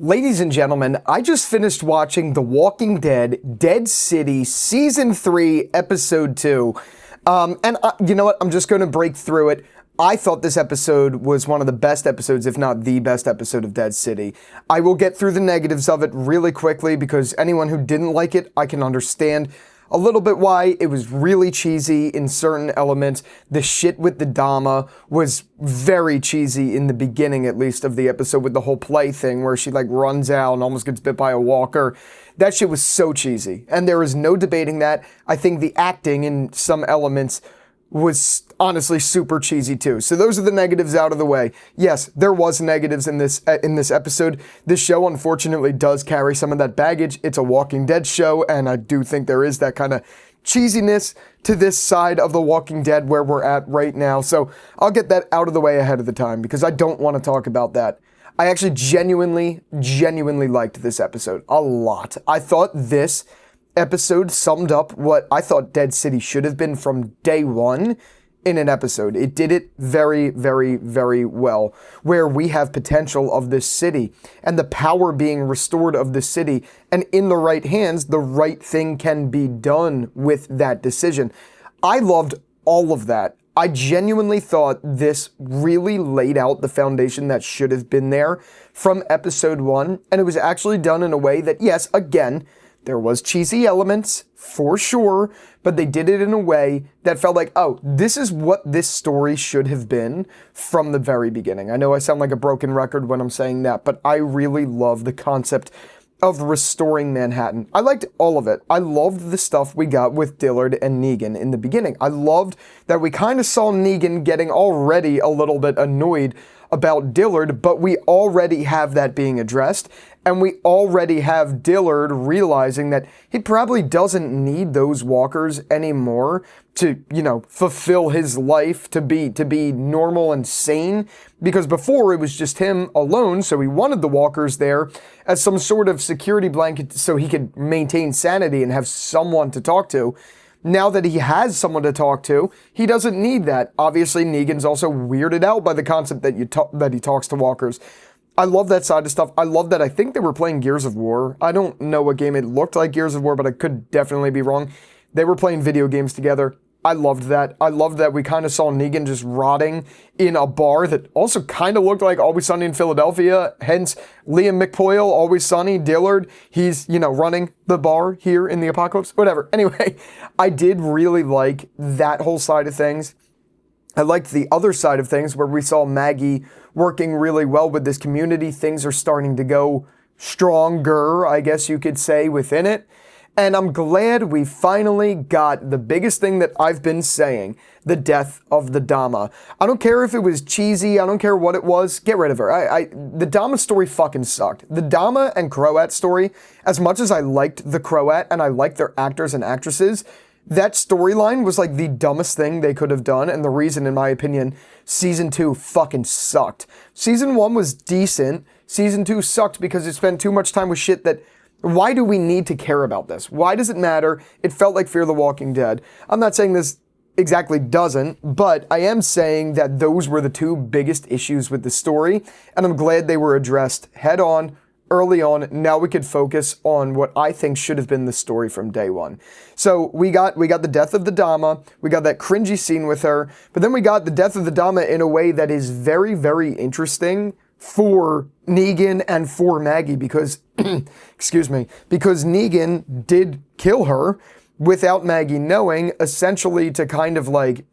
Ladies and gentlemen, I just finished watching The Walking Dead, Dead City, Season 3, Episode 2. You know what? I'm just going to break through it. I thought this episode was one of the best episodes, if not the best episode of Dead City. I will get through the negatives of it really quickly because anyone who didn't like it, I can understand a little bit why. It was really cheesy in certain elements. The shit with the Dama was very cheesy in the beginning, at least, of the episode with the whole play thing where she like runs out and almost gets bit by a walker. That shit was so cheesy. And there is no debating that. I think the acting in some elements was honestly super cheesy too. So those are the negatives out of the way. Yes, there was negatives in this episode. This show unfortunately does carry some of that baggage. It's a Walking Dead show, and I do think there is that kind of cheesiness to this side of The Walking Dead where we're at right now. So I'll get that out of the way ahead of the time because I don't want to talk about that. I actually genuinely liked this episode a lot. I thought this episode summed up what I thought Dead City should have been from day one in an episode. It did it very well, where we have potential of this city and the power being restored of the city, and in the right hands, the right thing can be done with that decision. I loved all of that. I genuinely thought this really laid out the foundation that should have been there from episode 1, and it was actually done in a way that, yes, again, there was cheesy elements, for sure, but they did it in a way that felt like, oh, this is what this story should have been from the very beginning. I know I sound like a broken record when I'm saying that, but I really love the concept of restoring Manhattan. I liked all of it. I loved the stuff we got with Dillard and Negan in the beginning. I loved that we kind of saw Negan getting already a little bit annoyed about Dillard, but we already have that being addressed. And we already have Dillard realizing that he probably doesn't need those walkers anymore to, fulfill his life, to be normal and sane. Because before it was just him alone, so he wanted the walkers there as some sort of security blanket so he could maintain sanity and have someone to talk to. Now that he has someone to talk to, he doesn't need that. Obviously, Negan's also weirded out by the concept that he talks to walkers. I love that side of stuff. I love that I think they were playing Gears of War. I don't know what game it looked like Gears of War, but I could definitely be wrong. They were playing video games together. I loved that. I loved that we kind of saw Negan just rotting in a bar that also kind of looked like Always Sunny in Philadelphia. Hence, Liam McPoyle, Always Sunny, Dillard. He's, running the bar here in the apocalypse. Whatever. Anyway, I did really like that whole side of things. I liked the other side of things where we saw Maggie working really well with this community. Things are starting to go stronger, I guess you could say, within it. And I'm glad we finally got the biggest thing that I've been saying, the death of the Dama. I don't care if it was cheesy, I don't care what it was, get rid of her. The Dama story fucking sucked. The Dama and Croat story, as much as I liked the Croat and I liked their actors and actresses, that storyline was like the dumbest thing they could have done, and the reason, in my opinion, Season 2 fucking sucked. Season 1 was decent, Season 2 sucked because it spent too much time with shit that, why do we need to care about this? Why does it matter? It felt like Fear the Walking Dead. I'm not saying this exactly doesn't, but I am saying that those were the two biggest issues with the story, and I'm glad they were addressed head on, early on. Now we could focus on what I think should have been the story from day one. So we got the death of the Dama, we got that cringy scene with her, but then we got the death of the Dama in a way that is very interesting for Negan and for Maggie because, excuse me, because Negan did kill her without Maggie knowing, essentially to kind of like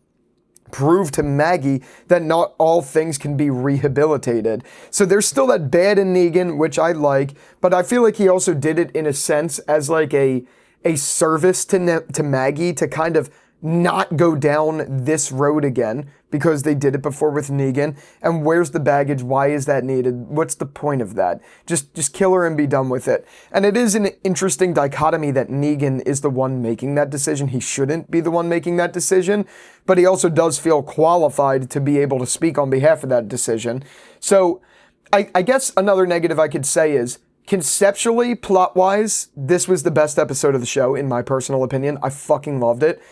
prove to Maggie that not all things can be rehabilitated. So there's still that bad in Negan, which I like, but I feel like he also did it in a sense as like a service to Maggie to kind of not go down this road again because they did it before with Negan. And where's the baggage? Why is that needed? What's the point of that? Just kill her and be done with it. And it is an interesting dichotomy that Negan is the one making that decision. He shouldn't be the one making that decision, but he also does feel qualified to be able to speak on behalf of that decision. So I guess another negative I could say is, conceptually, plot-wise, this was the best episode of the show, in my personal opinion. I fucking loved it.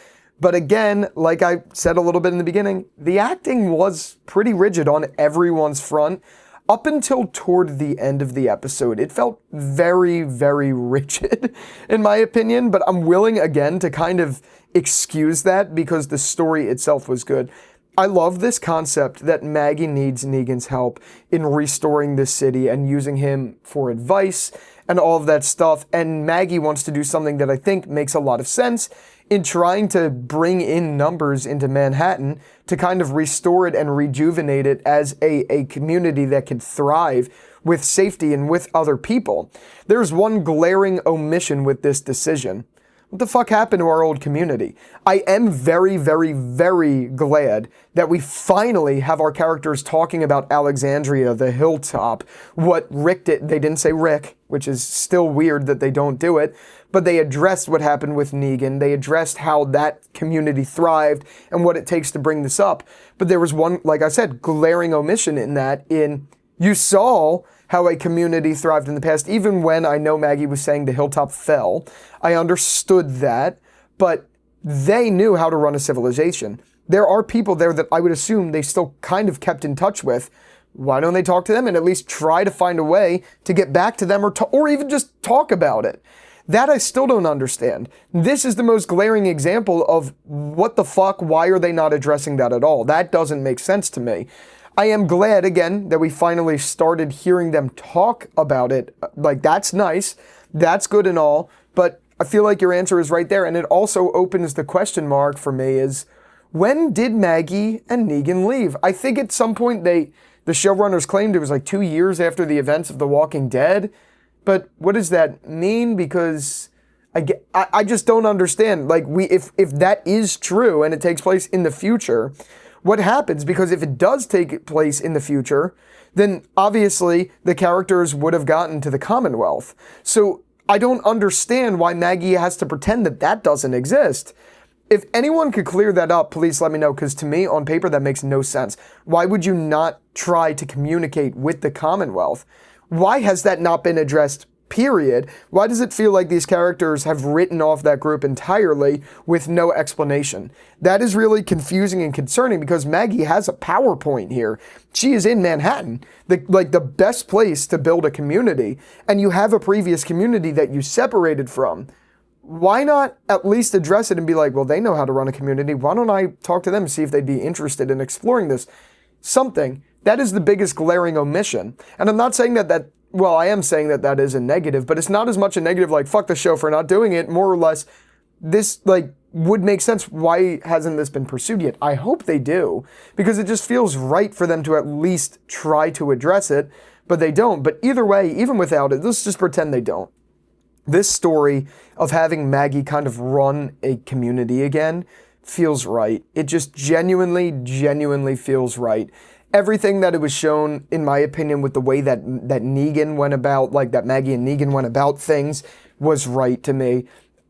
But again, like I said a little bit in the beginning, the acting was pretty rigid on everyone's front. up until toward the end of the episode, it felt very, very rigid, in my opinion, but I'm willing again to kind of excuse that because the story itself was good. I love this concept that Maggie needs Negan's help in restoring this city and using him for advice and all of that stuff. And Maggie wants to do something that I think makes a lot of sense in trying to bring in numbers into Manhattan to kind of restore it and rejuvenate it as a community that can thrive with safety and with other people. There's one glaring omission with this decision. What the fuck happened to our old community? I am very, very, very glad that we finally have our characters talking about Alexandria, the Hilltop, what Rick did. They didn't say Rick, which is still weird that they don't do it, but they addressed what happened with Negan. They addressed how that community thrived and what it takes to bring this up. But there was one, like I said, glaring omission in that you saw how a community thrived in the past. Even when I know Maggie was saying the Hilltop fell, I understood that, but they knew how to run a civilization. There are people there that I would assume they still kind of kept in touch with. Why don't they talk to them and at least try to find a way to get back to them or even just talk about it? That I still don't understand. This is the most glaring example of what the fuck, why are they not addressing that at all? That doesn't make sense to me. I am glad, again, that we finally started hearing them talk about it. Like, that's nice. That's good and all. But I feel like your answer is right there. And it also opens the question mark for me is, when did Maggie and Negan leave? I think at some point the showrunners claimed it was like 2 years after the events of The Walking Dead. But what does that mean? Because I just don't understand. Like, if that is true and it takes place in the future, what happens? Because if it does take place in the future, then obviously the characters would have gotten to the Commonwealth. So I don't understand why Maggie has to pretend that that doesn't exist. If anyone could clear that up, please let me know, because to me, on paper, that makes no sense. Why would you not try to communicate with the Commonwealth? Why has that not been addressed? Period. Why does it feel like these characters have written off that group entirely with no explanation? That is really confusing and concerning because Maggie has a PowerPoint here. She is in Manhattan, the best place to build a community, and you have a previous community that you separated from. Why not at least address it and be like, well, they know how to run a community. Why don't I talk to them and see if they'd be interested in exploring this? Something. That is the biggest glaring omission. And I'm not saying that well, I am saying that is a negative, but it's not as much a negative like, fuck the show for not doing it. More or less, this, would make sense. Why hasn't this been pursued yet? I hope they do, because it just feels right for them to at least try to address it, but they don't. But either way, even without it, let's just pretend they don't. This story of having Maggie kind of run a community again feels right. It just genuinely feels right. Everything that it was shown, in my opinion, with the way that Negan went about, that Maggie and Negan went about things, was right to me.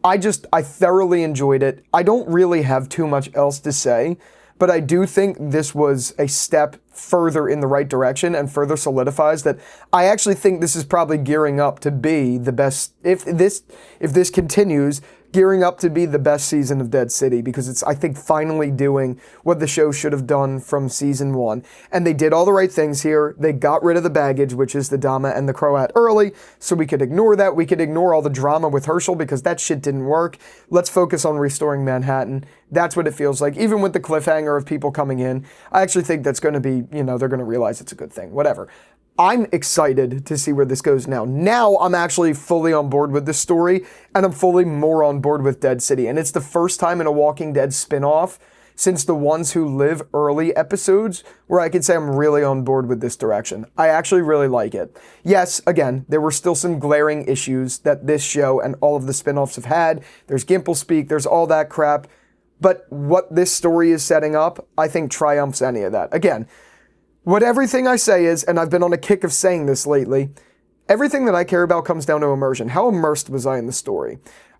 I thoroughly enjoyed it. I don't really have too much else to say, but I do think this was a step further in the right direction and further solidifies that I actually think this is probably gearing up to be the best, if this continues, gearing up to be the best season of Dead City, because it's, I think, finally doing what the show should have done from season 1. And they did all the right things here. They got rid of the baggage, which is the Dama and the Croat early, so we could ignore that. We could ignore all the drama with Herschel because that shit didn't work. Let's focus on restoring Manhattan. That's what it feels like. Even with the cliffhanger of people coming in, I actually think that's going to be, they're going to realize it's a good thing. Whatever. I'm excited to see where this goes now. Now I'm actually fully on board with this story, and I'm fully more on board with Dead City. And it's the first time in a Walking Dead spinoff since the Ones Who Live early episodes where I could say I'm really on board with this direction. I actually really like it. Yes, again, there were still some glaring issues that this show and all of the spinoffs have had. There's Gimple speak, there's all that crap. But what this story is setting up, I think triumphs any of that. Again, what everything I say is, and I've been on a kick of saying this lately, everything that I care about comes down to immersion. How immersed was I in the story?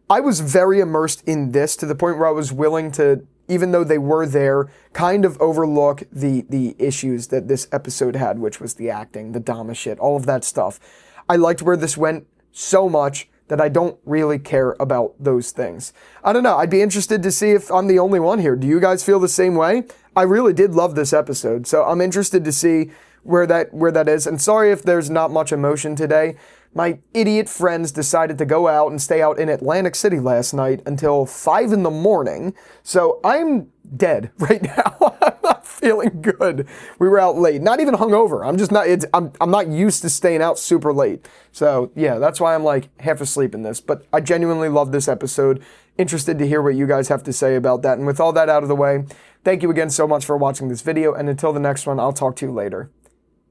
I was very immersed in this to the point where I was willing to, even though they were there, kind of overlook the issues that this episode had, which was the acting, the Dama shit, all of that stuff. I liked where this went so much that I don't really care about those things. I don't know. I'd be interested to see if I'm the only one here. Do you guys feel the same way? I really did love this episode, so I'm interested to see where that is. And sorry if there's not much emotion today. My idiot friends decided to go out and stay out in Atlantic City last night until 5 in the morning. So I'm dead right now. I'm not feeling good. We were out late, not even hungover. I'm just not, I'm not used to staying out super late. So yeah, that's why I'm like half asleep in this, but I genuinely love this episode. Interested to hear what you guys have to say about that. And with all that out of the way, thank you again so much for watching this video. And until the next one, I'll talk to you later.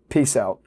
Peace out.